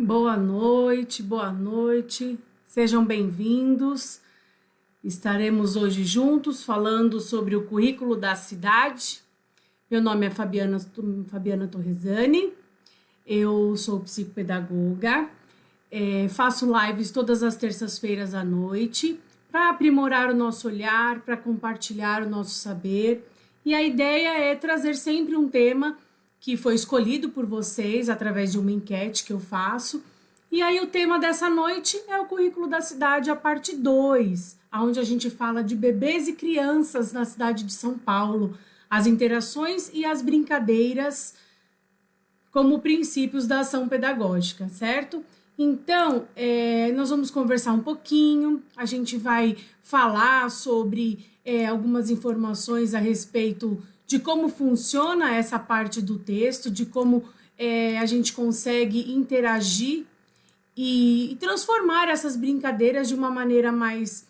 Boa noite, boa noite. Sejam bem-vindos. Estaremos hoje juntos falando sobre o currículo da cidade. Meu nome é Fabiana Torresani, eu sou psicopedagoga, faço lives todas as terças-feiras à noite para aprimorar o nosso olhar, para compartilhar o nosso saber. E a ideia é trazer sempre um tema que foi escolhido por vocês através de uma enquete que eu faço. E aí o tema dessa noite é o currículo da cidade, a parte 2, onde a gente fala de bebês e crianças na cidade de São Paulo, as interações e as brincadeiras como princípios da ação pedagógica, certo? Então, nós vamos conversar um pouquinho, a gente vai falar sobre algumas informações a respeito de como funciona essa parte do texto, de como a gente consegue interagir e transformar essas brincadeiras de uma maneira mais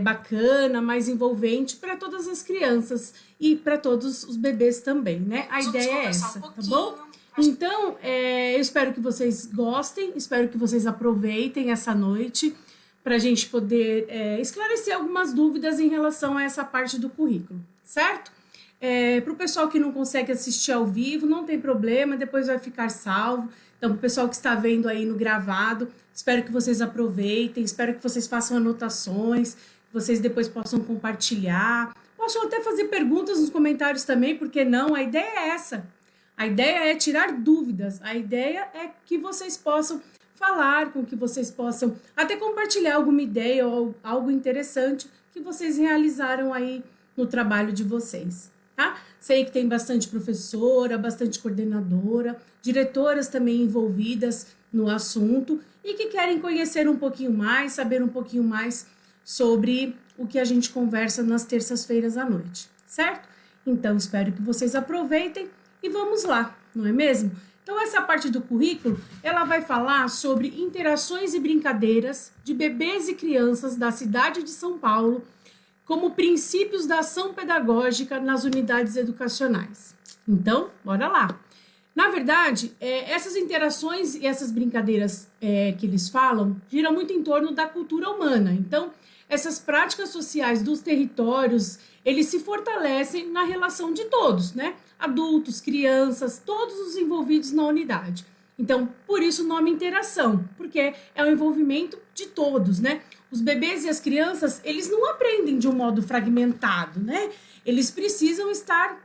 bacana, mais envolvente para todas as crianças e para todos os bebês também, né? A ideia é essa, tá bom? Então, eu espero que vocês gostem, espero que vocês aproveitem essa noite para a gente poder esclarecer algumas dúvidas em relação a essa parte do currículo, certo? Para o pessoal que não consegue assistir ao vivo, não tem problema, depois vai ficar salvo. Então, para o pessoal que está vendo aí no gravado, espero que vocês aproveitem, espero que vocês façam anotações, que vocês depois possam compartilhar, possam até fazer perguntas nos comentários também, porque não, a ideia é essa. A ideia é tirar dúvidas, a ideia é que vocês possam falar, com que vocês possam até compartilhar alguma ideia ou algo interessante que vocês realizaram aí no trabalho de vocês. Tá? Sei que tem bastante professora, bastante coordenadora, diretoras também envolvidas no assunto e que querem conhecer um pouquinho mais, saber um pouquinho mais sobre o que a gente conversa nas terças-feiras à noite, certo? Então, espero que vocês aproveitem e vamos lá, não é mesmo? Então, essa parte do currículo, ela vai falar sobre interações e brincadeiras de bebês e crianças da cidade de São Paulo como princípios da ação pedagógica nas unidades educacionais. Então, bora lá. Na verdade, essas interações e essas brincadeiras que eles falam giram muito em torno da cultura humana. Então, essas práticas sociais dos territórios, eles se fortalecem na relação de todos, né? Adultos, crianças, todos os envolvidos na unidade. Então, por isso o nome interação, porque é o envolvimento de todos, né? Os bebês e as crianças, eles não aprendem de um modo fragmentado, né? Eles precisam estar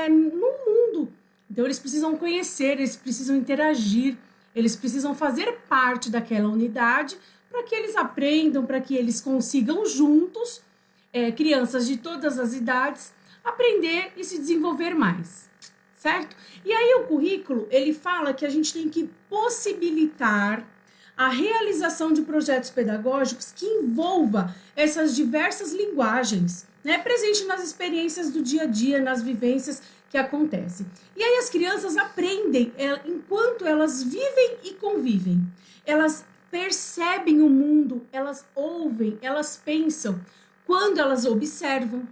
no mundo. Então, eles precisam conhecer, eles precisam interagir, eles precisam fazer parte daquela unidade para que eles aprendam, para que eles consigam juntos, crianças de todas as idades, aprender e se desenvolver mais, certo? E aí o currículo, ele fala que a gente tem que possibilitar a realização de projetos pedagógicos que envolva essas diversas linguagens, né, presente nas experiências do dia a dia, nas vivências que acontecem. E aí as crianças aprendem enquanto elas vivem e convivem. Elas percebem o mundo, elas ouvem, elas pensam quando elas observam.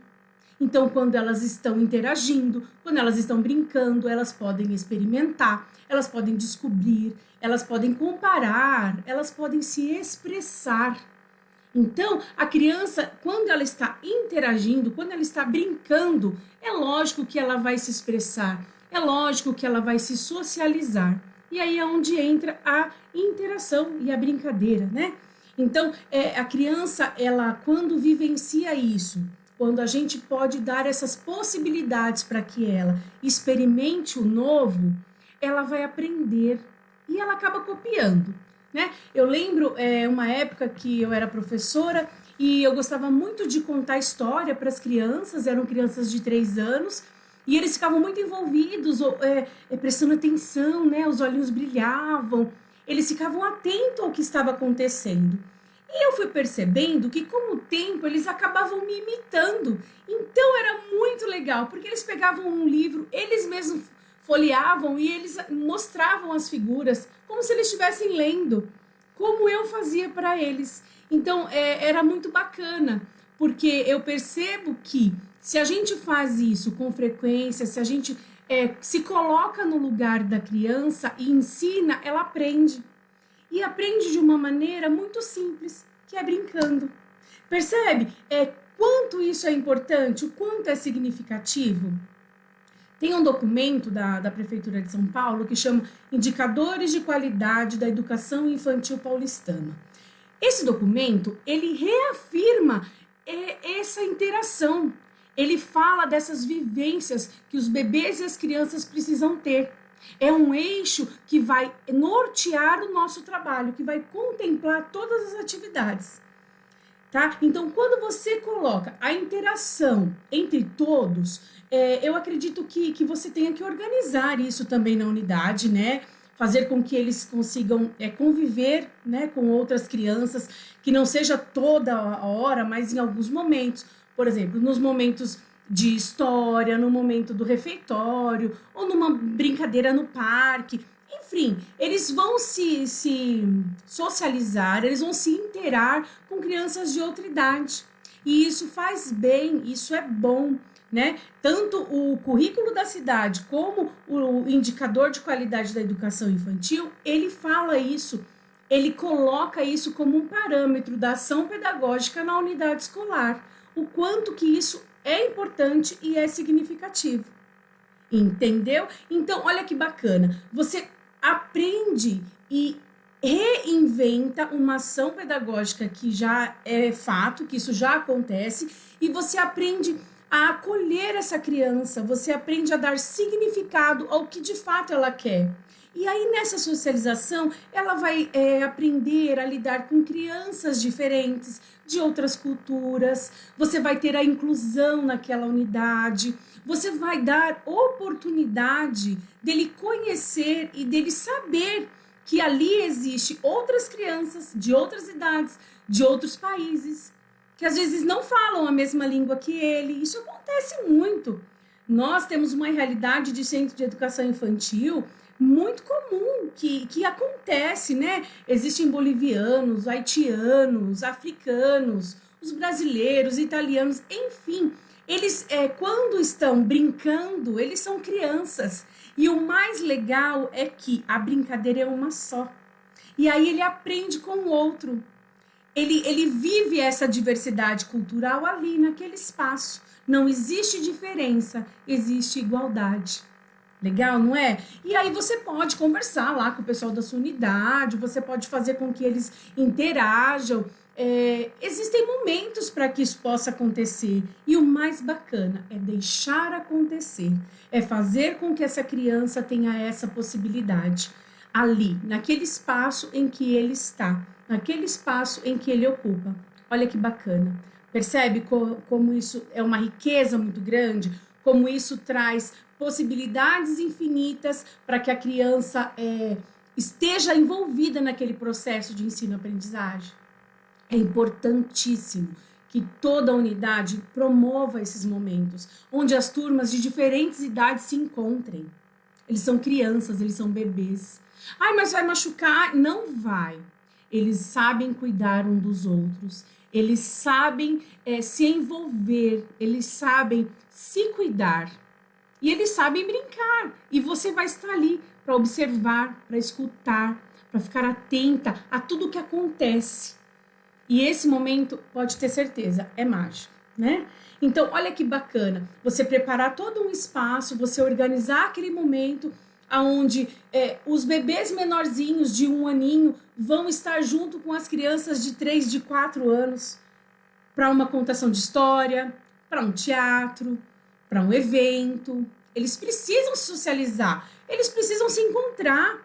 Então, quando elas estão interagindo, quando elas estão brincando, elas podem experimentar, elas podem descobrir, elas podem comparar, elas podem se expressar. Então, a criança, quando ela está interagindo, quando ela está brincando, é lógico que ela vai se expressar, é lógico que ela vai se socializar. E aí é onde entra a interação e a brincadeira, né? Então, a criança, ela, quando vivencia isso, quando a gente pode dar essas possibilidades para que ela experimente o novo, ela vai aprender e ela acaba copiando, né? Eu lembro uma época que eu era professora e eu gostava muito de contar história para as crianças, eram crianças de 3 anos, e eles ficavam muito envolvidos, prestando atenção, né? Os olhinhos brilhavam, eles ficavam atentos ao que estava acontecendo. E eu fui percebendo que, com o tempo, eles acabavam me imitando. Então, era muito legal, porque eles pegavam um livro, eles mesmos folheavam e eles mostravam as figuras como se eles estivessem lendo, como eu fazia para eles. Então, era muito bacana, porque eu percebo que se a gente faz isso com frequência, se a gente se coloca no lugar da criança e ensina, ela aprende. e aprende de uma maneira muito simples, que é brincando. Percebe? Quanto isso é importante, o quanto é significativo? Tem um documento da Prefeitura de São Paulo que chama Indicadores de Qualidade da Educação Infantil Paulistana. Esse documento, ele reafirma essa interação. Ele fala dessas vivências que os bebês e as crianças precisam ter. É um eixo que vai nortear o nosso trabalho, que vai contemplar todas as atividades. Tá? Então, quando você coloca a interação entre todos, eu acredito que você tenha que organizar isso também na unidade, né? Fazer com que eles consigam conviver, né, com outras crianças, que não seja toda a hora, mas em alguns momentos. Por exemplo, nos momentos de história, no momento do refeitório, ou numa brincadeira no parque. Enfim, eles vão se socializar, eles vão se interar com crianças de outra idade. E isso faz bem, isso é bom, né? Tanto o currículo da cidade como o indicador de qualidade da educação infantil, ele fala isso, ele coloca isso como um parâmetro da ação pedagógica na unidade escolar. O quanto que isso é importante e é significativo. Entendeu? Então, olha que bacana. Você aprende e reinventa uma ação pedagógica que já é fato, que isso já acontece, e você aprende a acolher essa criança, você aprende a dar significado ao que de fato ela quer. E aí, nessa socialização, ela vai aprender a lidar com crianças diferentes, de outras culturas, você vai ter a inclusão naquela unidade, você vai dar oportunidade dele conhecer e dele saber que ali existe outras crianças de outras idades, de outros países, que às vezes não falam a mesma língua que ele. Isso acontece muito. Nós temos uma realidade de centro de educação infantil muito comum, que acontece, né? Existem bolivianos, haitianos, africanos, os brasileiros, italianos, enfim. Eles, quando estão brincando, eles são crianças. E o mais legal é que a brincadeira é uma só. E aí ele aprende com o outro. Ele vive essa diversidade cultural ali, naquele espaço. Não existe diferença, existe igualdade. Legal, não é? E aí você pode conversar lá com o pessoal da sua unidade, você pode fazer com que eles interajam. Existem momentos para que isso possa acontecer. E o mais bacana é deixar acontecer. É fazer com que essa criança tenha essa possibilidade. Ali, naquele espaço em que ele está. Naquele espaço em que ele ocupa. Olha que bacana. Percebe como isso é uma riqueza muito grande? Como isso traz possibilidades infinitas para que a criança esteja envolvida naquele processo de ensino-aprendizagem. É importantíssimo que toda a unidade promova esses momentos, onde as turmas de diferentes idades se encontrem. Eles são crianças, eles são bebês. Ai, mas vai machucar? Não vai. Eles sabem cuidar um dos outros, eles sabem se envolver, eles sabem se cuidar. E eles sabem brincar. E você vai estar ali para observar, para escutar, para ficar atenta a tudo o que acontece. E esse momento, pode ter certeza, é mágico, né? Então, olha que bacana. Você preparar todo um espaço, você organizar aquele momento onde os bebês menorzinhos de 1 aninho vão estar junto com as crianças de 3, de 4 anos para uma contação de história, para um teatro, para um evento. Eles precisam se socializar, eles precisam se encontrar,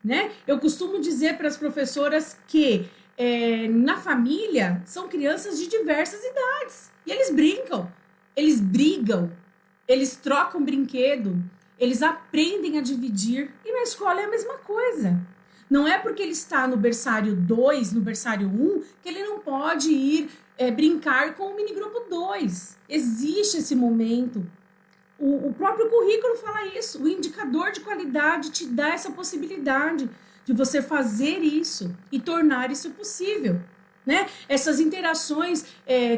né? Eu costumo dizer para as professoras que na família são crianças de diversas idades e eles brincam, eles brigam, eles trocam brinquedo, eles aprendem a dividir e na escola é a mesma coisa. Não é porque ele está no berçário 2, no berçário 1, que ele não pode ir brincar com o minigrupo 2. Existe esse momento. O próprio currículo fala isso. O indicador de qualidade te dá essa possibilidade de você fazer isso e tornar isso possível, né? Essas interações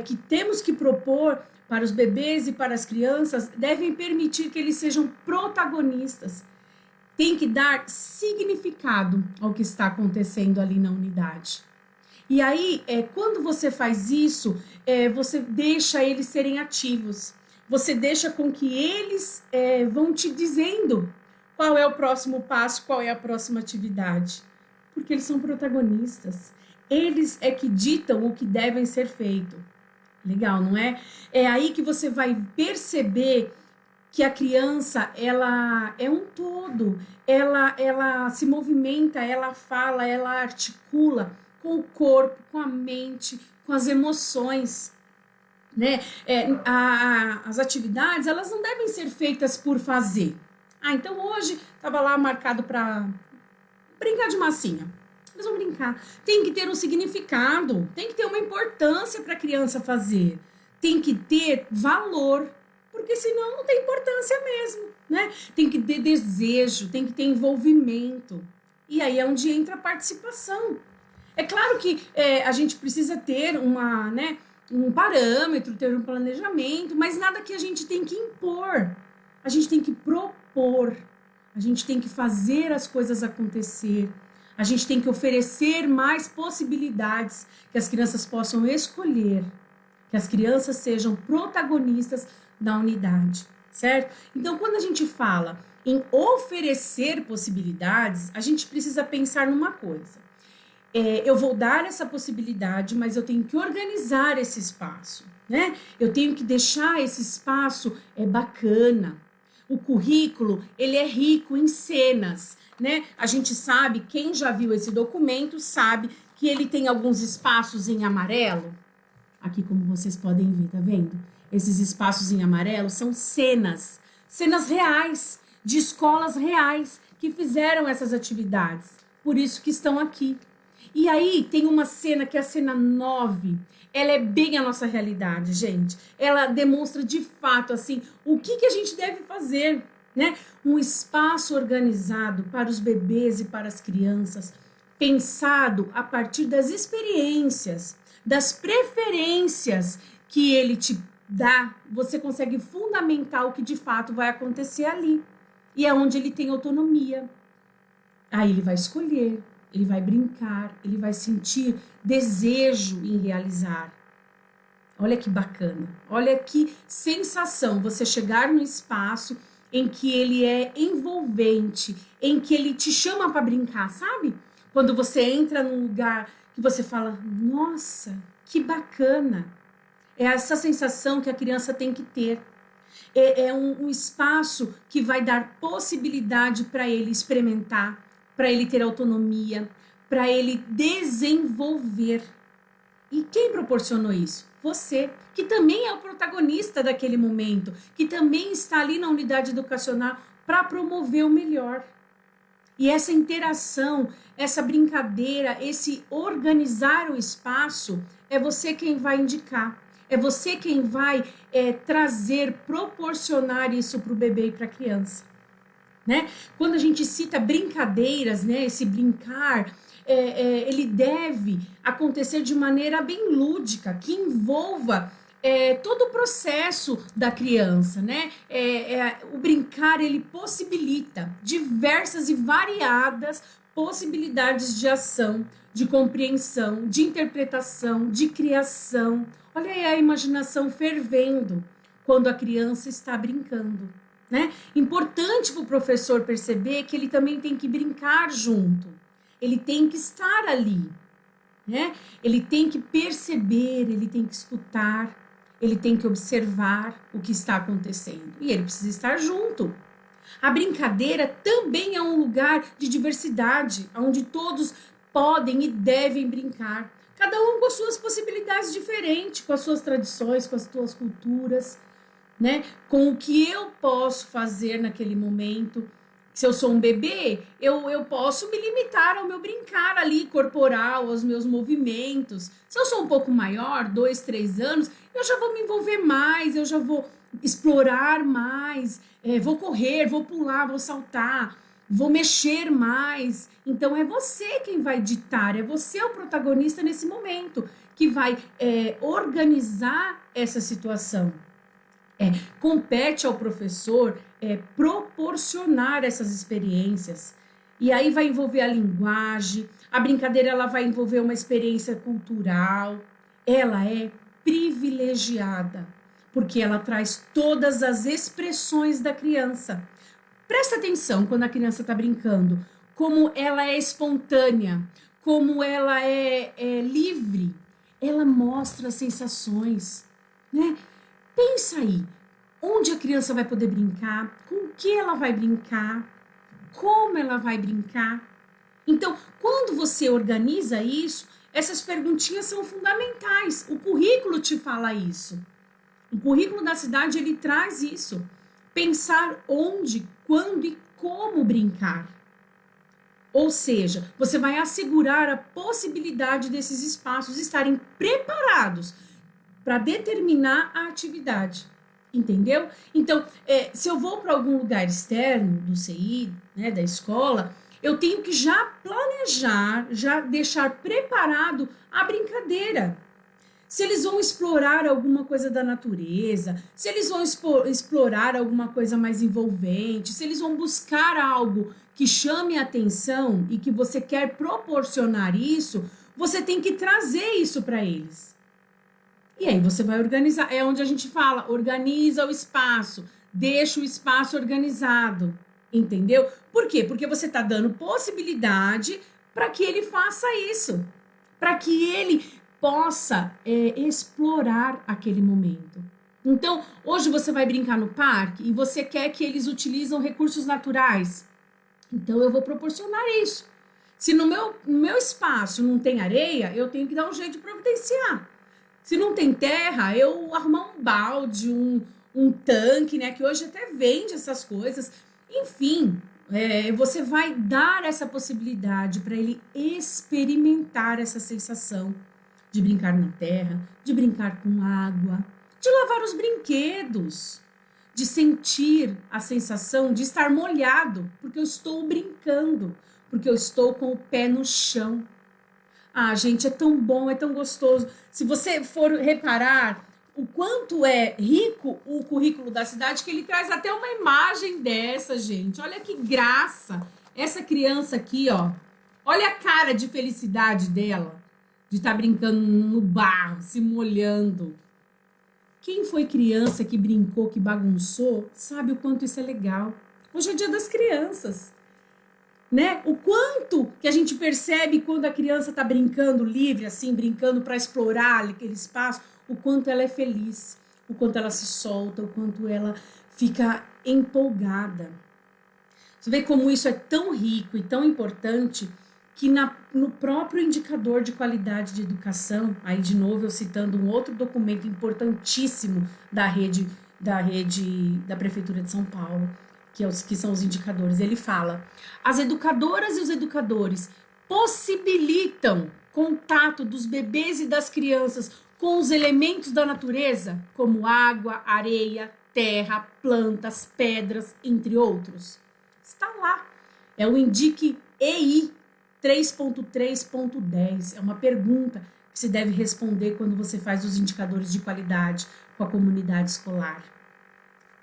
que temos que propor para os bebês e para as crianças devem permitir que eles sejam protagonistas. tem que dar significado ao que está acontecendo ali na unidade. E aí, quando você faz isso, você deixa eles serem ativos. Você deixa com que eles vão te dizendo qual é o próximo passo, qual é a próxima atividade. Porque eles são protagonistas. Eles é que ditam o que devem ser feito. Legal, não é? É aí que você vai perceber que a criança, ela é um todo. Ela se movimenta, ela fala, ela articula com o corpo, com a mente, com as emoções. Né? As atividades, elas não devem ser feitas por fazer. Então hoje estava lá marcado para brincar de massinha. Eles vão brincar. Tem que ter um significado, tem que ter uma importância para a criança fazer. Tem que ter valor, porque senão não tem importância mesmo, né? Tem que ter desejo, tem que ter envolvimento. E aí é onde entra a participação. É claro que a gente precisa ter um parâmetro, ter um planejamento, mas nada que a gente tem que impor. A gente tem que propor. A gente tem que fazer as coisas acontecer. A gente tem que oferecer mais possibilidades que as crianças possam escolher, que as crianças sejam protagonistas da unidade, certo? Então, quando a gente fala em oferecer possibilidades, a gente precisa pensar numa coisa. Eu vou dar essa possibilidade, mas eu tenho que organizar esse espaço, né? Eu tenho que deixar esse espaço bacana. O currículo, ele é rico em cenas, né? A gente sabe, quem já viu esse documento, sabe que ele tem alguns espaços em amarelo. Aqui, como vocês podem ver, tá vendo? Esses espaços em amarelo são cenas reais, de escolas reais que fizeram essas atividades. Por isso que estão aqui. E aí tem uma cena que é a cena 9. Ela é bem a nossa realidade, gente. Ela demonstra de fato assim o que a gente deve fazer, né? Um espaço organizado para os bebês e para as crianças, pensado a partir das experiências, das preferências que ele te dá. Você consegue fundamentar o que de fato vai acontecer ali. E é onde ele tem autonomia. Aí ele vai escolher. Ele vai brincar, ele vai sentir desejo em realizar. Olha que bacana, olha que sensação você chegar no espaço em que ele é envolvente, em que ele te chama para brincar, sabe? Quando você entra num lugar que você fala, nossa, que bacana. É essa sensação que a criança tem que ter. É um espaço que vai dar possibilidade para ele experimentar, para ele ter autonomia, para ele desenvolver. E quem proporcionou isso? Você, que também é o protagonista daquele momento, que também está ali na unidade educacional para promover o melhor. E essa interação, essa brincadeira, esse organizar o espaço, é você quem vai indicar. É você quem vai trazer, proporcionar isso para o bebê e para a criança. Né? Quando a gente cita brincadeiras, né, esse brincar, ele deve acontecer de maneira bem lúdica, que envolva todo o processo da criança. Né? O brincar, ele possibilita diversas e variadas possibilidades de ação, de compreensão, de interpretação, de criação. Olha aí a imaginação fervendo quando a criança está brincando. Né? Importante para o professor perceber que ele também tem que brincar junto, ele tem que estar ali, né? Ele tem que perceber, ele tem que escutar, ele tem que observar o que está acontecendo e ele precisa estar junto. A brincadeira também é um lugar de diversidade, onde todos podem e devem brincar, cada um com as suas possibilidades diferentes, com as suas tradições, com as suas culturas. Né? Com o que eu posso fazer naquele momento. Se eu sou um bebê, eu posso me limitar ao meu brincar ali corporal, aos meus movimentos. Se eu sou um pouco maior, 2, 3 anos, eu já vou me envolver mais, eu já vou explorar mais, vou correr, vou pular, vou saltar, vou mexer mais. Então é você quem vai ditar, é você o protagonista nesse momento, que vai organizar essa situação. Compete ao professor proporcionar essas experiências. E aí vai envolver a linguagem, a brincadeira ela vai envolver uma experiência cultural. Ela é privilegiada, porque ela traz todas as expressões da criança. Presta atenção quando a criança está brincando, como ela é espontânea, como ela é livre. Ela mostra sensações, né? Pensa aí, onde a criança vai poder brincar, com o que ela vai brincar, como ela vai brincar. Então, quando você organiza isso, essas perguntinhas são fundamentais. O currículo te fala isso. O currículo da cidade, ele traz isso. Pensar onde, quando e como brincar. Ou seja, você vai assegurar a possibilidade desses espaços estarem preparados para determinar a atividade. Entendeu? Então, se eu vou para algum lugar externo do CI, né, da escola, eu tenho que já planejar, já deixar preparado a brincadeira. Se eles vão explorar alguma coisa da natureza, se eles vão explorar alguma coisa mais envolvente, se eles vão buscar algo que chame a atenção e que você quer proporcionar isso, você tem que trazer isso para eles. E aí você vai organizar, é onde a gente fala, organiza o espaço, deixa o espaço organizado, entendeu? Por quê? Porque você está dando possibilidade para que ele faça isso, para que ele possa explorar aquele momento. Então, hoje você vai brincar no parque e você quer que eles utilizem recursos naturais. Então, eu vou proporcionar isso. Se no meu espaço não tem areia, eu tenho que dar um jeito de providenciar. Se não tem terra, eu arrumar um balde, um tanque, né? Que hoje até vende essas coisas. Enfim, você vai dar essa possibilidade para ele experimentar essa sensação de brincar na terra, de brincar com água, de lavar os brinquedos, de sentir a sensação de estar molhado, porque eu estou brincando, porque eu estou com o pé no chão. Ah, gente, é tão bom, é tão gostoso. Se você for reparar o quanto é rico o currículo da cidade, que ele traz até uma imagem dessa, gente. Olha que graça. Essa criança aqui, ó. Olha a cara de felicidade dela, de estar brincando no barro, se molhando. Quem foi criança que brincou, que bagunçou, sabe o quanto isso é legal. Hoje é dia das crianças. Né? O quanto que a gente percebe quando a criança está brincando livre, assim, brincando para explorar aquele espaço, o quanto ela é feliz, o quanto ela se solta, o quanto ela fica empolgada. Você vê como isso é tão rico e tão importante que no próprio indicador de qualidade de educação, aí de novo eu citando um outro documento importantíssimo da rede da Prefeitura de São Paulo, que são os indicadores, ele fala: as educadoras e os educadores possibilitam contato dos bebês e das crianças com os elementos da natureza, como água, areia, terra, plantas, pedras, entre outros. Está lá. É o Indique EI 3.3.10. É uma pergunta que se deve responder quando você faz os indicadores de qualidade com a comunidade escolar.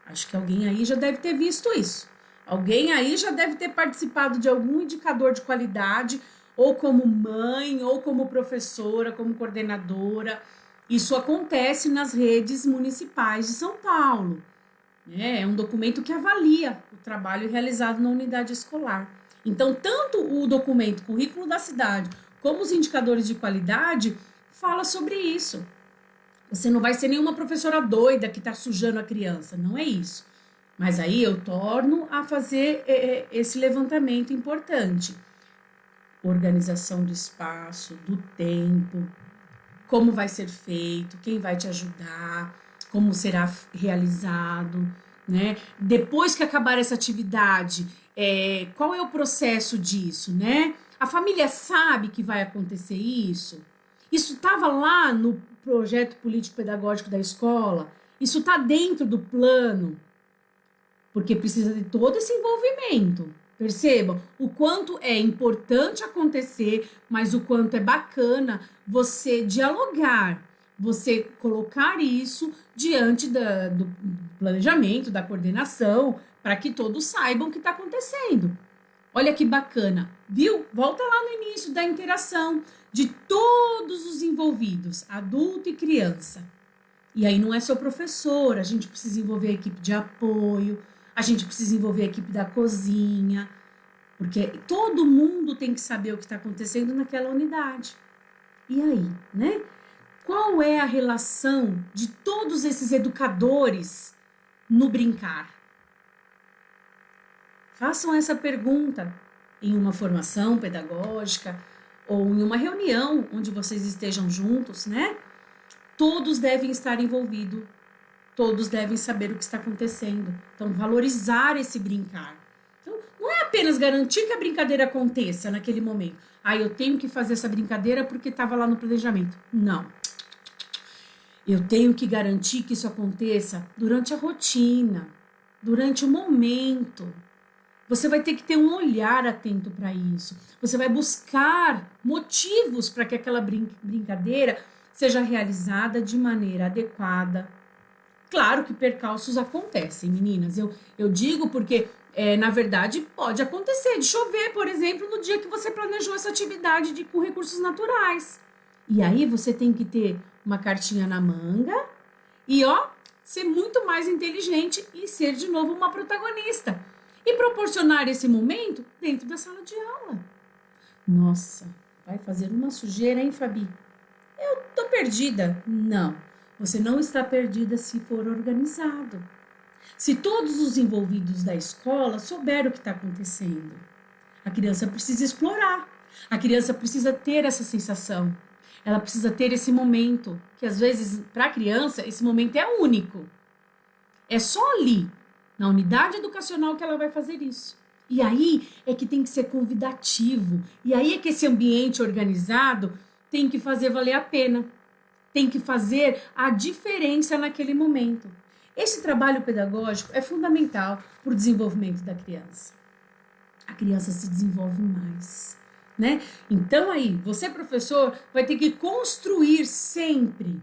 Acho que alguém aí já deve ter visto isso. Alguém aí já deve ter participado de algum indicador de qualidade, ou como mãe, ou como professora, como coordenadora. Isso acontece nas redes municipais de São Paulo. É um documento que avalia o trabalho realizado na unidade escolar. Então, tanto o documento Currículo da Cidade, como os indicadores de qualidade, fala sobre isso. Você não vai ser nenhuma professora doida que está sujando a criança, não é isso. Mas aí eu torno a fazer esse levantamento importante. Organização do espaço, do tempo, como vai ser feito, quem vai te ajudar, como será realizado, né? Depois que acabar essa atividade, qual é o processo disso, né? A família sabe que vai acontecer isso? Isso estava lá no projeto político-pedagógico da escola? Isso está dentro do plano? Porque precisa de todo esse envolvimento. Percebam o quanto é importante acontecer, mas o quanto é bacana você dialogar, você colocar isso diante planejamento, da coordenação, para que todos saibam o que está acontecendo. Olha que bacana, viu? Volta lá no início da interação de todos os envolvidos, adulto e criança. E aí não é só o professor, a gente precisa envolver a equipe de apoio, a gente precisa envolver a equipe da cozinha, porque todo mundo tem que saber o que está acontecendo naquela unidade. E aí, né? Qual é a relação de todos esses educadores no brincar? Façam essa pergunta em uma formação pedagógica ou em uma reunião onde vocês estejam juntos, né? Todos devem estar envolvidos, todos devem saber o que está acontecendo. Então, valorizar esse brincar. Então, não é apenas garantir que a brincadeira aconteça naquele momento. Eu tenho que fazer essa brincadeira porque estava lá no planejamento. Não. Eu tenho que garantir que isso aconteça durante a rotina, durante o momento. Você vai ter que ter um olhar atento para isso. Você vai buscar motivos para que aquela brincadeira seja realizada de maneira adequada. Claro que percalços acontecem, meninas. Eu digo porque, na verdade, pode acontecer de chover, por exemplo, no dia que você planejou essa atividade com recursos naturais. E aí você tem que ter uma cartinha na manga e, ser muito mais inteligente e ser, de novo, uma protagonista. E proporcionar esse momento dentro da sala de aula. Nossa, vai fazer uma sujeira, hein, Fabi? Eu tô perdida. Não, você não está perdida se for organizado. Se todos os envolvidos da escola souberam o que está acontecendo. A criança precisa explorar. A criança precisa ter essa sensação. Ela precisa ter esse momento, que às vezes, para a criança, esse momento é único. É só ali, na unidade educacional, que ela vai fazer isso. E aí é que tem que ser convidativo. E aí é que esse ambiente organizado tem que fazer valer a pena. Tem que fazer a diferença naquele momento. Esse trabalho pedagógico é fundamental para o desenvolvimento da criança. A criança se desenvolve mais, né? Então aí, você, professor, vai ter que construir sempre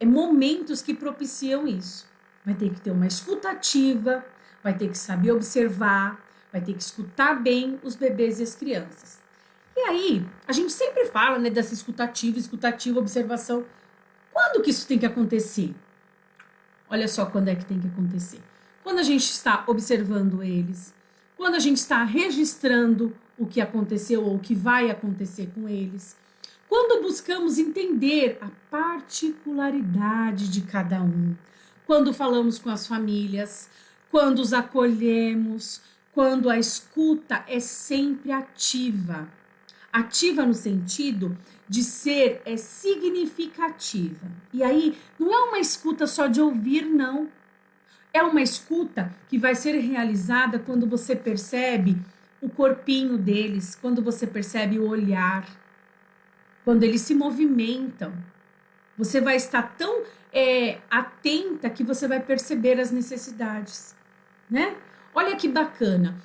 momentos que propiciam isso. Vai ter que ter uma escuta ativa, vai ter que saber observar, vai ter que escutar bem os bebês e as crianças. E aí, a gente sempre fala, né, dessa escutativa, observação. Quando que isso tem que acontecer? Olha só quando é que tem que acontecer. Quando a gente está observando eles, quando a gente está registrando o que aconteceu ou o que vai acontecer com eles, quando buscamos entender a particularidade de cada um, quando falamos com as famílias, quando os acolhemos, quando a escuta é sempre ativa. Ativa no sentido de ser significativa. E aí, não é uma escuta só de ouvir, não. É uma escuta que vai ser realizada quando você percebe o corpinho deles, quando você percebe o olhar, quando eles se movimentam. Você vai estar tão atenta que você vai perceber as necessidades, né? Olha que bacana.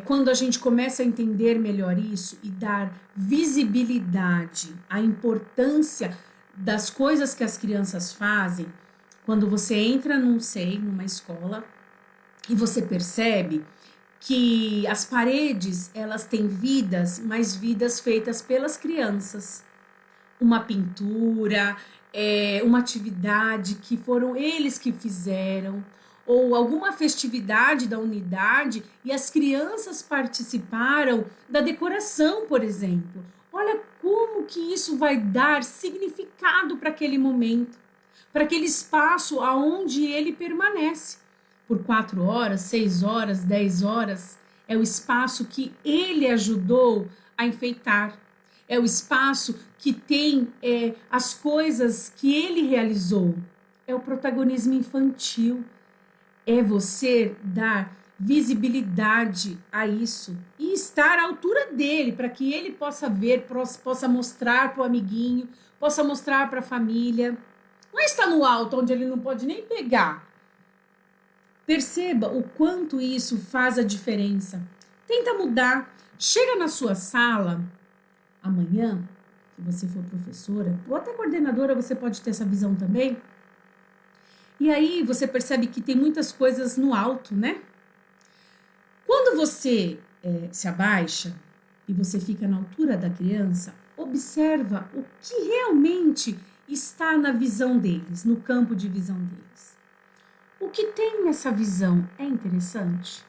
Quando a gente começa a entender melhor isso e dar visibilidade à importância das coisas que as crianças fazem, quando você entra numa escola e você percebe que as paredes, elas têm vidas, mas vidas feitas pelas crianças. Uma pintura, uma atividade que foram eles que fizeram, ou alguma festividade da unidade e as crianças participaram da decoração, por exemplo. Olha como que isso vai dar significado para aquele momento, para aquele espaço aonde ele permanece. Por 4 horas, 6 horas, 10 horas, é o espaço que ele ajudou a enfeitar. É o espaço que tem as coisas que ele realizou. É o protagonismo infantil. É você dar visibilidade a isso e estar à altura dele, para que ele possa ver, possa mostrar para o amiguinho, possa mostrar para a família. Não é estar no alto, onde ele não pode nem pegar. Perceba o quanto isso faz a diferença. Tenta mudar. Chega na sua sala, amanhã, se você for professora, ou até coordenadora, você pode ter essa visão também. E aí você percebe que tem muitas coisas no alto, né? Quando você se abaixa e você fica na altura da criança, observa o que realmente está na visão deles, no campo de visão deles. O que tem nessa visão é interessante?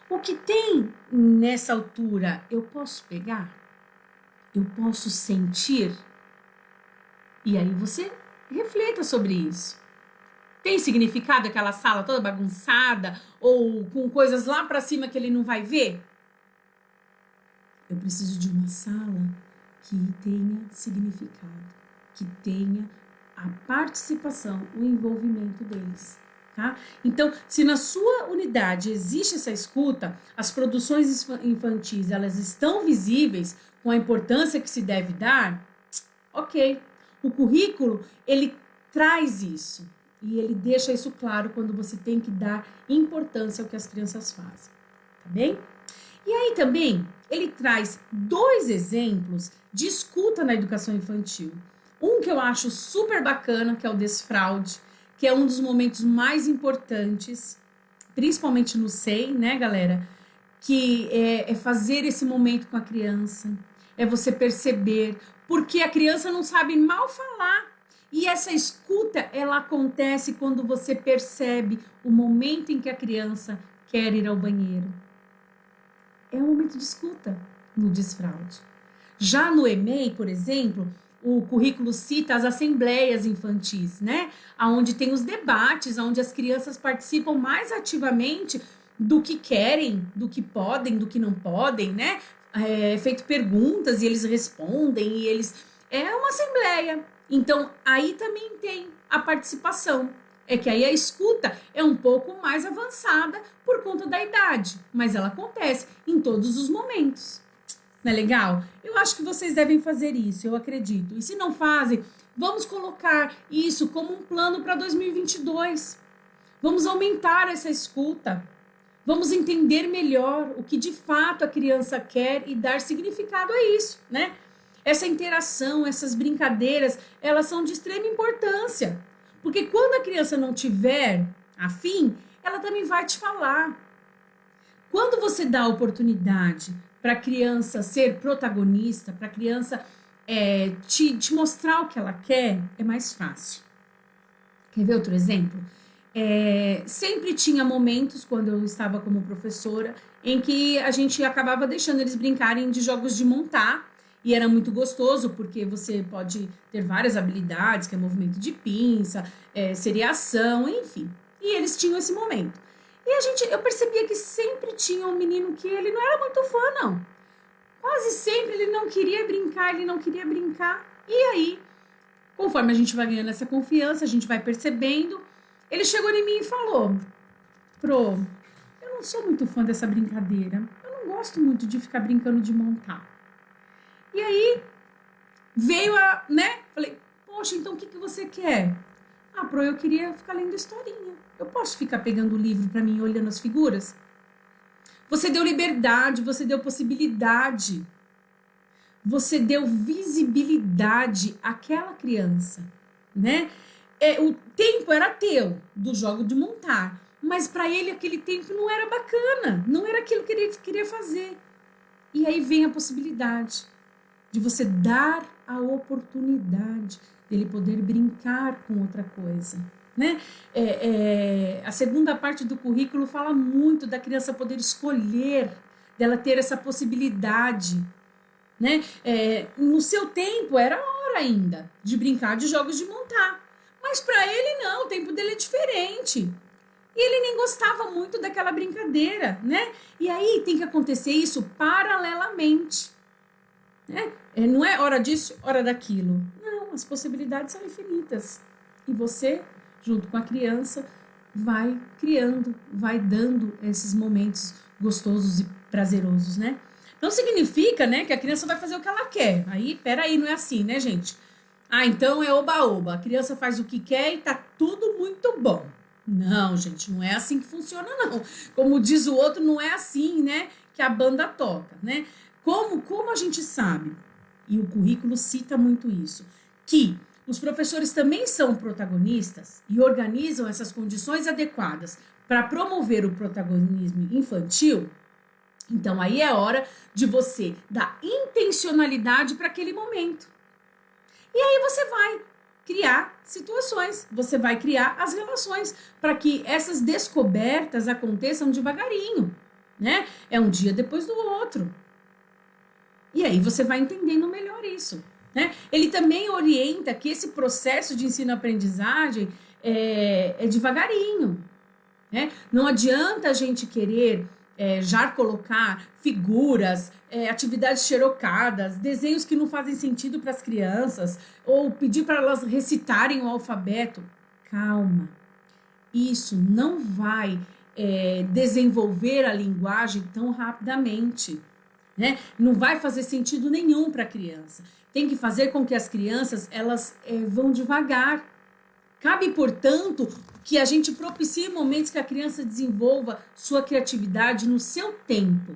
O que tem nessa altura eu posso pegar? Eu posso sentir? E aí você reflita sobre isso. Tem significado aquela sala toda bagunçada ou com coisas lá para cima que ele não vai ver? Eu preciso de uma sala que tenha significado, que tenha a participação, o envolvimento deles. Tá? Então, se na sua unidade existe essa escuta, as produções infantis elas estão visíveis com a importância que se deve dar, ok. O currículo, ele traz isso e ele deixa isso claro quando você tem que dar importância ao que as crianças fazem, tá bem? E aí também, ele traz 2 exemplos de escuta na educação infantil. Um que eu acho super bacana, que é o desfraude, que é um dos momentos mais importantes, principalmente no SEI, né, galera? Que é fazer esse momento com a criança, é você perceber, porque a criança não sabe mal falar. E essa escuta, ela acontece quando você percebe o momento em que a criança quer ir ao banheiro. É um momento de escuta no desfraude. Já no EMEI, por exemplo, o currículo cita as assembleias infantis, né? Onde tem os debates, onde as crianças participam mais ativamente do que querem, do que podem, do que não podem, né? É feito perguntas e eles respondem e eles... É uma assembleia. Então, aí também tem a participação. É que aí a escuta é um pouco mais avançada por conta da idade, mas ela acontece em todos os momentos. Não é legal? Eu acho que vocês devem fazer isso, eu acredito. E se não fazem, vamos colocar isso como um plano para 2022. Vamos aumentar essa escuta. Vamos entender melhor o que de fato a criança quer e dar significado a isso, né? Essa interação, essas brincadeiras, elas são de extrema importância. Porque quando a criança não tiver afim, ela também vai te falar. Quando você dá a oportunidade para a criança ser protagonista, para a criança te mostrar o que ela quer, é mais fácil. Quer ver outro exemplo? Sempre tinha momentos, quando eu estava como professora, em que a gente acabava deixando eles brincarem de jogos de montar, e era muito gostoso, porque você pode ter várias habilidades, que é movimento de pinça, seriação, enfim. E eles tinham esse momento. E eu percebia que sempre tinha um menino que ele não era muito fã, não. Quase sempre ele não queria brincar, E aí, conforme a gente vai ganhando essa confiança, a gente vai percebendo, ele chegou em mim e falou: Pro, eu não sou muito fã dessa brincadeira. Eu não gosto muito de ficar brincando de montar. E aí, veio Falei, poxa, então o que você quer? Ah, Pro, eu queria ficar lendo historinha. Eu posso ficar pegando o livro para mim, olhando as figuras? Você deu liberdade, você deu possibilidade. Você deu visibilidade àquela criança, né? O tempo era teu, do jogo de montar. Mas para ele, aquele tempo não era bacana. Não era aquilo que ele queria fazer. E aí vem a possibilidade de você dar a oportunidade dele poder brincar com outra coisa, né? A segunda parte do currículo fala muito da criança poder escolher, dela ter essa possibilidade, né? No seu tempo era hora ainda de brincar de jogos de montar, mas para ele não, o tempo dele é diferente. E ele nem gostava muito daquela brincadeira, né? E aí tem que acontecer isso paralelamente, né? Não é hora disso, hora daquilo. Não, as possibilidades são infinitas. E você, junto com a criança, vai criando, vai dando esses momentos gostosos e prazerosos, né? Não significa, né, que a criança vai fazer o que ela quer. Aí, peraí, não é assim, né, gente? Ah, então é oba-oba. A criança faz o que quer e tá tudo muito bom. Não, gente, não é assim que funciona, não. Como diz o outro, não é assim, né, que a banda toca, né? Como a gente sabe, e o currículo cita muito isso, que os professores também são protagonistas e organizam essas condições adequadas para promover o protagonismo infantil, então aí é hora de você dar intencionalidade para aquele momento. E aí você vai criar situações, você vai criar as relações para que essas descobertas aconteçam devagarinho, né? É um dia depois do outro. E aí você vai entendendo melhor isso, né? Ele também orienta que esse processo de ensino-aprendizagem é devagarinho, né? Não adianta a gente querer já colocar figuras, atividades xerocadas, desenhos que não fazem sentido para as crianças, ou pedir para elas recitarem o alfabeto. Calma, isso não vai desenvolver a linguagem tão rapidamente, né? Não vai fazer sentido nenhum para a criança. Tem que fazer com que as crianças elas vão devagar. Cabe, portanto, que a gente propicie momentos que a criança desenvolva sua criatividade no seu tempo.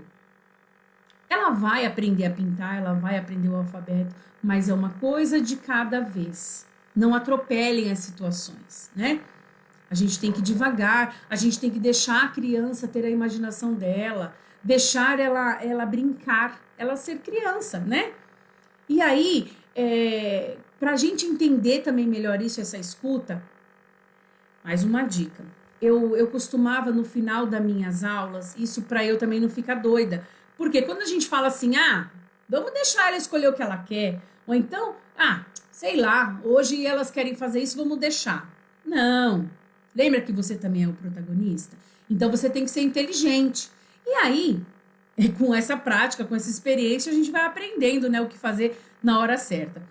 Ela vai aprender a pintar, ela vai aprender o alfabeto, mas é uma coisa de cada vez. Não atropelem as situações, né? A gente tem que ir devagar, a gente tem que deixar a criança ter a imaginação dela, deixar ela brincar, ela ser criança, né? E aí, para a gente entender também melhor isso, essa escuta, mais uma dica. Eu costumava, no final das minhas aulas, isso para eu também não ficar doida. Porque quando a gente fala assim, vamos deixar ela escolher o que ela quer, ou então, sei lá, hoje elas querem fazer isso, vamos deixar. Não. Lembra que você também é o protagonista? Então você tem que ser inteligente. E aí, com essa prática, com essa experiência, a gente vai aprendendo, né, o que fazer na hora certa.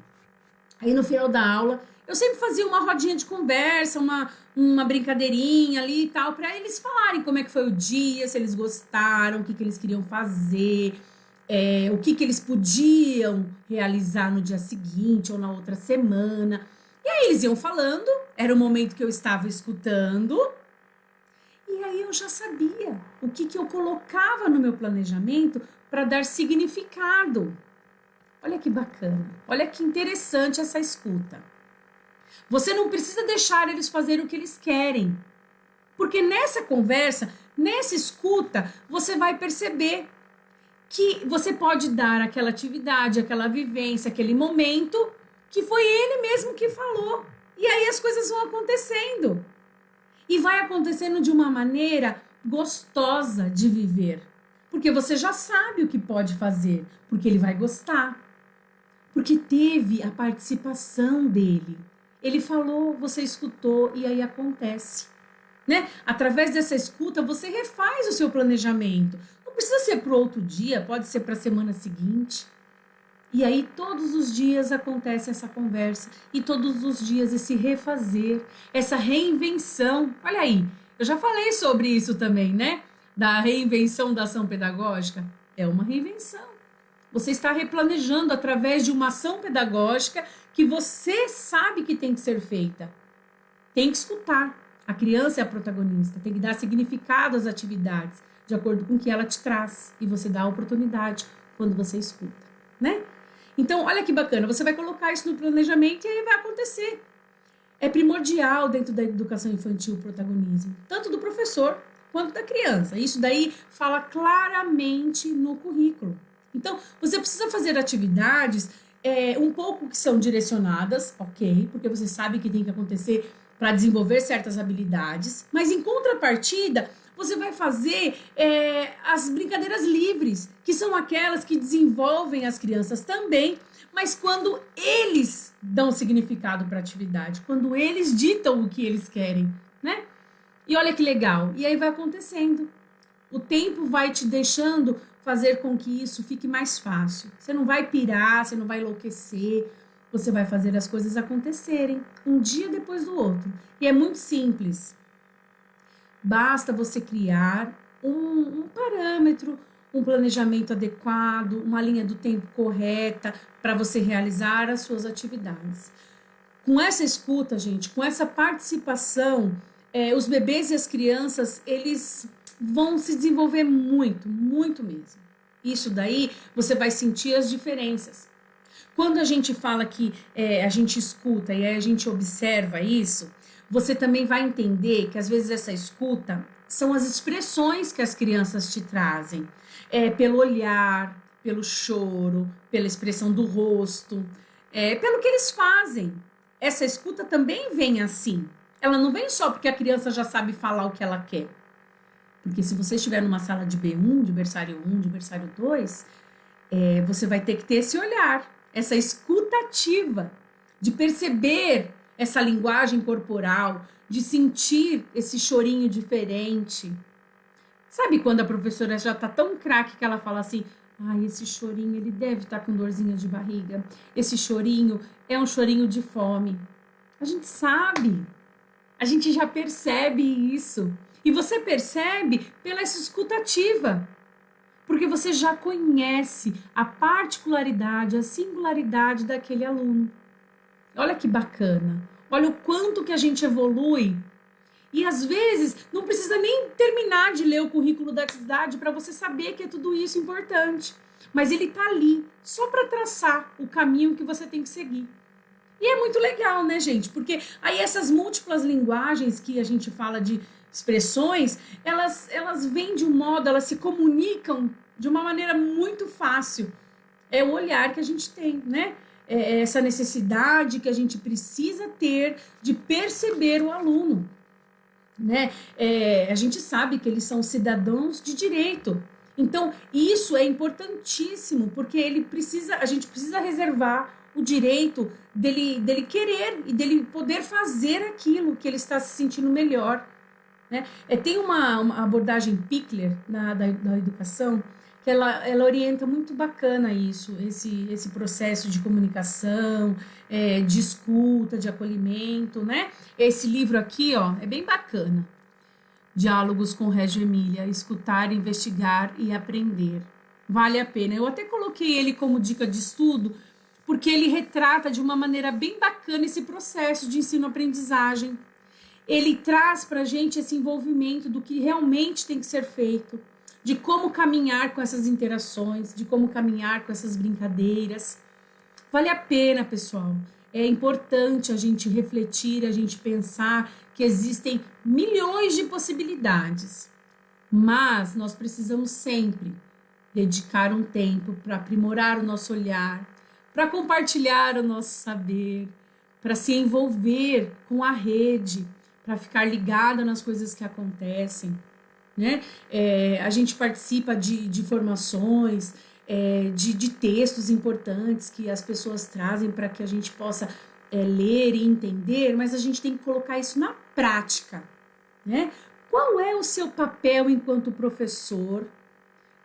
Aí no final da aula, eu sempre fazia uma rodinha de conversa, uma brincadeirinha ali e tal, para eles falarem como é que foi o dia, se eles gostaram, o que eles queriam fazer, o que eles podiam realizar no dia seguinte ou na outra semana. E aí eles iam falando, era o momento que eu estava escutando, e aí eu já sabia o que eu colocava no meu planejamento para dar significado. Olha que bacana, olha que interessante essa escuta. Você não precisa deixar eles fazerem o que eles querem. Porque nessa conversa, nessa escuta, você vai perceber que você pode dar aquela atividade, aquela vivência, aquele momento que foi ele mesmo que falou. E aí as coisas vão acontecendo. E vai acontecendo de uma maneira gostosa de viver. Porque você já sabe o que pode fazer, porque ele vai gostar. Porque teve a participação dele. Ele falou, você escutou e aí acontece, né? Através dessa escuta, você refaz o seu planejamento. Não precisa ser para o outro dia, pode ser para a semana seguinte. E aí, todos os dias acontece essa conversa e todos os dias esse refazer, essa reinvenção. Olha aí, eu já falei sobre isso também, né? Da reinvenção da ação pedagógica. É uma reinvenção. Você está replanejando através de uma ação pedagógica que você sabe que tem que ser feita. Tem que escutar. A criança é a protagonista. Tem que dar significado às atividades, de acordo com o que ela te traz. E você dá a oportunidade quando você escuta, né? Então, olha que bacana. Você vai colocar isso no planejamento e aí vai acontecer. É primordial dentro da educação infantil o protagonismo. Tanto do professor quanto da criança. Isso daí fala claramente no currículo. Então, você precisa fazer atividades um pouco que são direcionadas, ok? Porque você sabe que tem que acontecer para desenvolver certas habilidades. Mas, em contrapartida, você vai fazer as brincadeiras livres, que são aquelas que desenvolvem as crianças também, mas quando eles dão significado para a atividade, quando eles ditam o que eles querem, né? E olha que legal. E aí vai acontecendo. O tempo vai te deixando fazer com que isso fique mais fácil. Você não vai pirar, você não vai enlouquecer, você vai fazer as coisas acontecerem, um dia depois do outro. E é muito simples. Basta você criar um parâmetro, um planejamento adequado, uma linha do tempo correta para você realizar as suas atividades. Com essa escuta, gente, com essa participação, os bebês e as crianças, eles vão se desenvolver muito, muito mesmo. Isso daí, você vai sentir as diferenças. Quando a gente fala que a gente escuta e aí a gente observa isso, você também vai entender que às vezes essa escuta são as expressões que as crianças te trazem. Pelo olhar, pelo choro, pela expressão do rosto, pelo que eles fazem. Essa escuta também vem assim. Ela não vem só porque a criança já sabe falar o que ela quer. Porque se você estiver numa sala de B1, de berçário 1, de berçário 2, você vai ter que ter esse olhar, essa escuta ativa, de perceber essa linguagem corporal, de sentir esse chorinho diferente. Sabe quando a professora já tá tão craque que ela fala assim, esse chorinho, ele deve estar com dorzinha de barriga. Esse chorinho é um chorinho de fome. A gente sabe, a gente já percebe isso. E você percebe pela essa escuta ativa, porque você já conhece a particularidade, a singularidade daquele aluno. Olha que bacana, olha o quanto que a gente evolui. E às vezes não precisa nem terminar de ler o currículo da cidade para você saber que é tudo isso importante. Mas ele está ali só para traçar o caminho que você tem que seguir. E é muito legal, né, gente? Porque aí essas múltiplas linguagens que a gente fala de expressões, elas vêm de um modo, elas se comunicam de uma maneira muito fácil. É o olhar que a gente tem, né? É essa necessidade que a gente precisa ter de perceber o aluno, né? A gente sabe que eles são cidadãos de direito. Então, isso é importantíssimo, porque a gente precisa reservar o direito dele querer e dele poder fazer aquilo que ele está se sentindo melhor. Né? Tem uma abordagem Pickler da educação que ela orienta muito bacana isso, esse processo de comunicação, de escuta, de acolhimento, né? Esse livro aqui, é bem bacana. Diálogos com Reggio Emília, escutar, investigar e aprender. Vale a pena. Eu até coloquei ele como dica de estudo, porque ele retrata de uma maneira bem bacana esse processo de ensino-aprendizagem. Ele traz para a gente esse envolvimento do que realmente tem que ser feito, de como caminhar com essas interações, de como caminhar com essas brincadeiras. Vale a pena, pessoal. É importante a gente refletir, a gente pensar que existem milhões de possibilidades, mas nós precisamos sempre dedicar um tempo para aprimorar o nosso olhar, para compartilhar o nosso saber, para se envolver com a rede, para ficar ligada nas coisas que acontecem, né? A gente participa de formações, de textos importantes que as pessoas trazem para que a gente possa ler e entender, mas a gente tem que colocar isso na prática, né? Qual é o seu papel enquanto professor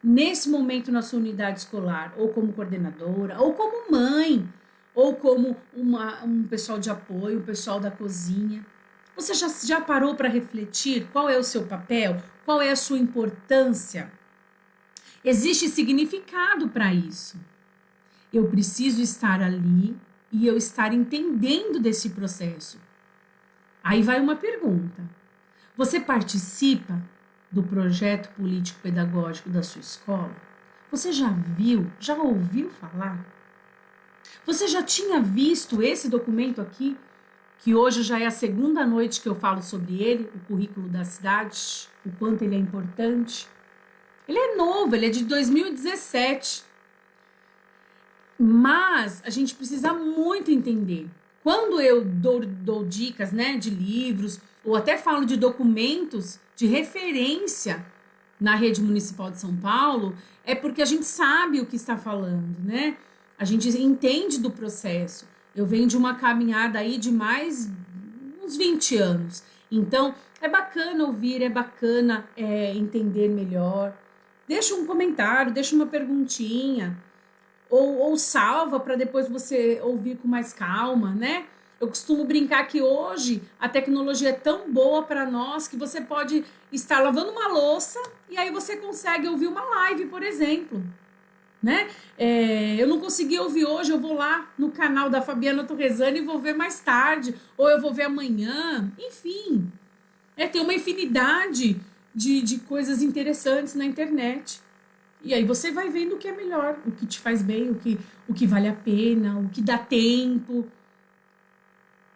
nesse momento na sua unidade escolar, ou como coordenadora, ou como mãe, ou como um pessoal de apoio, o pessoal da cozinha? Você já parou para refletir qual é o seu papel? Qual é a sua importância? Existe significado para isso. Eu preciso estar ali e eu estar entendendo desse processo. Aí vai uma pergunta. Você participa do projeto político-pedagógico da sua escola? Você já viu, já ouviu falar? Você já tinha visto esse documento aqui, que hoje já é a segunda noite que eu falo sobre ele, o currículo da cidade, o quanto ele é importante? Ele é novo, ele é de 2017. Mas a gente precisa muito entender. Quando eu dou dicas, né, de livros, ou até falo de documentos de referência na rede municipal de São Paulo, é porque a gente sabe o que está falando, né? A gente entende do processo. Eu venho de uma caminhada aí de mais uns 20 anos. Então, é bacana ouvir, é bacana entender melhor. Deixa um comentário, deixa uma perguntinha. Ou salva para depois você ouvir com mais calma, né? Eu costumo brincar que hoje a tecnologia é tão boa para nós que você pode estar lavando uma louça e aí você consegue ouvir uma live, por exemplo, né? Eu não consegui ouvir hoje, eu vou lá no canal da Fabiana Torresani e vou ver mais tarde, ou eu vou ver amanhã, enfim. Tem uma infinidade de coisas interessantes na internet. E aí você vai vendo o que é melhor, o que te faz bem, o que vale a pena, o que dá tempo.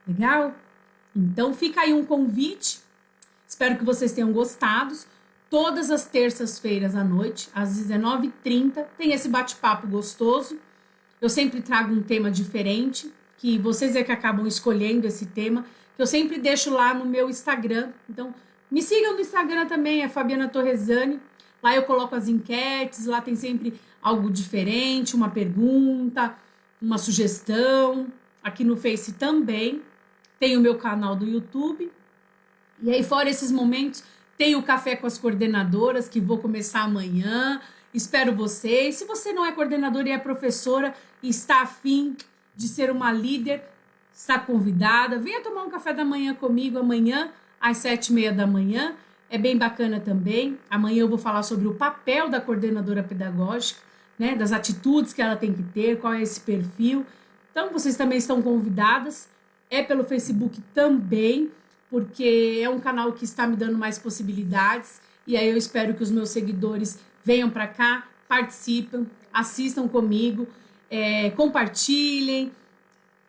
Legal? Então fica aí um convite. Espero que vocês tenham gostado. Todas as terças-feiras à noite, às 19h30, tem esse bate-papo gostoso. Eu sempre trago um tema diferente, que vocês é que acabam escolhendo esse tema, que eu sempre deixo lá no meu Instagram. Então, me sigam no Instagram também, é Fabiana Torresani. Lá eu coloco as enquetes, lá tem sempre algo diferente, uma pergunta, uma sugestão. Aqui no Face também. Tem o meu canal do YouTube. E aí, fora esses momentos, tem o Café com as Coordenadoras, que vou começar amanhã. Espero vocês. Se você não é coordenadora e é professora e está afim de ser uma líder, está convidada. Venha tomar um café da manhã comigo amanhã, às 7h30 da manhã. É bem bacana também. Amanhã eu vou falar sobre o papel da coordenadora pedagógica, né? Das atitudes que ela tem que ter, qual é esse perfil. Então, vocês também estão convidadas. É pelo Facebook também, porque é um canal que está me dando mais possibilidades. E aí eu espero que os meus seguidores venham para cá, participem, assistam comigo, compartilhem,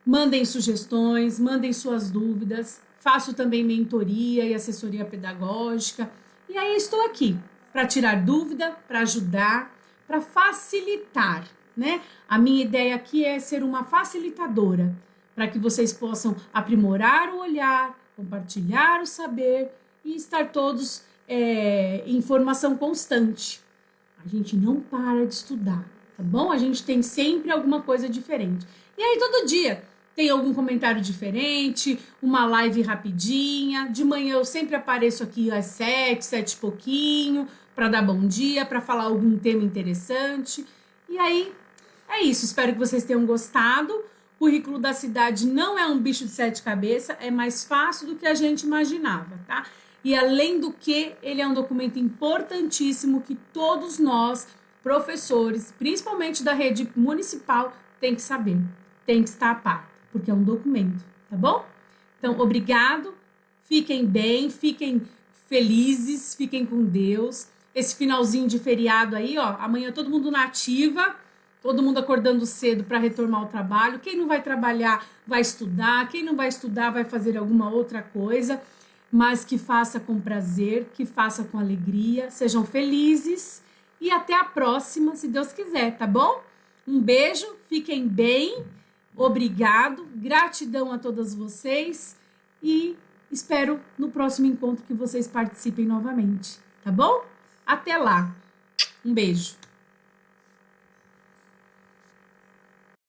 mandem sugestões, mandem suas dúvidas. Faço também mentoria e assessoria pedagógica. E aí estou aqui para tirar dúvida, para ajudar, para facilitar, né? A minha ideia aqui é ser uma facilitadora, para que vocês possam aprimorar o olhar, compartilhar o saber e estar todos em formação constante. A gente não para de estudar, tá bom? A gente tem sempre alguma coisa diferente. E aí, todo dia tem algum comentário diferente, uma live rapidinha. De manhã eu sempre apareço aqui às 7 e pouquinho, para dar bom dia, para falar algum tema interessante. E aí, é isso. Espero que vocês tenham gostado. O currículo da cidade não é um bicho de 7 cabeças, é mais fácil do que a gente imaginava, tá? E além do que, ele é um documento importantíssimo que todos nós, professores, principalmente da rede municipal, tem que saber, tem que estar a par, porque é um documento, tá bom? Então, obrigado, fiquem bem, fiquem felizes, fiquem com Deus. Esse finalzinho de feriado aí, ó, amanhã todo mundo na ativa, todo mundo acordando cedo para retomar ao trabalho. Quem não vai trabalhar vai estudar, quem não vai estudar vai fazer alguma outra coisa, mas que faça com prazer, que faça com alegria, sejam felizes e até a próxima, se Deus quiser, tá bom? Um beijo, fiquem bem, obrigado, gratidão a todas vocês e espero no próximo encontro que vocês participem novamente, tá bom? Até lá, um beijo.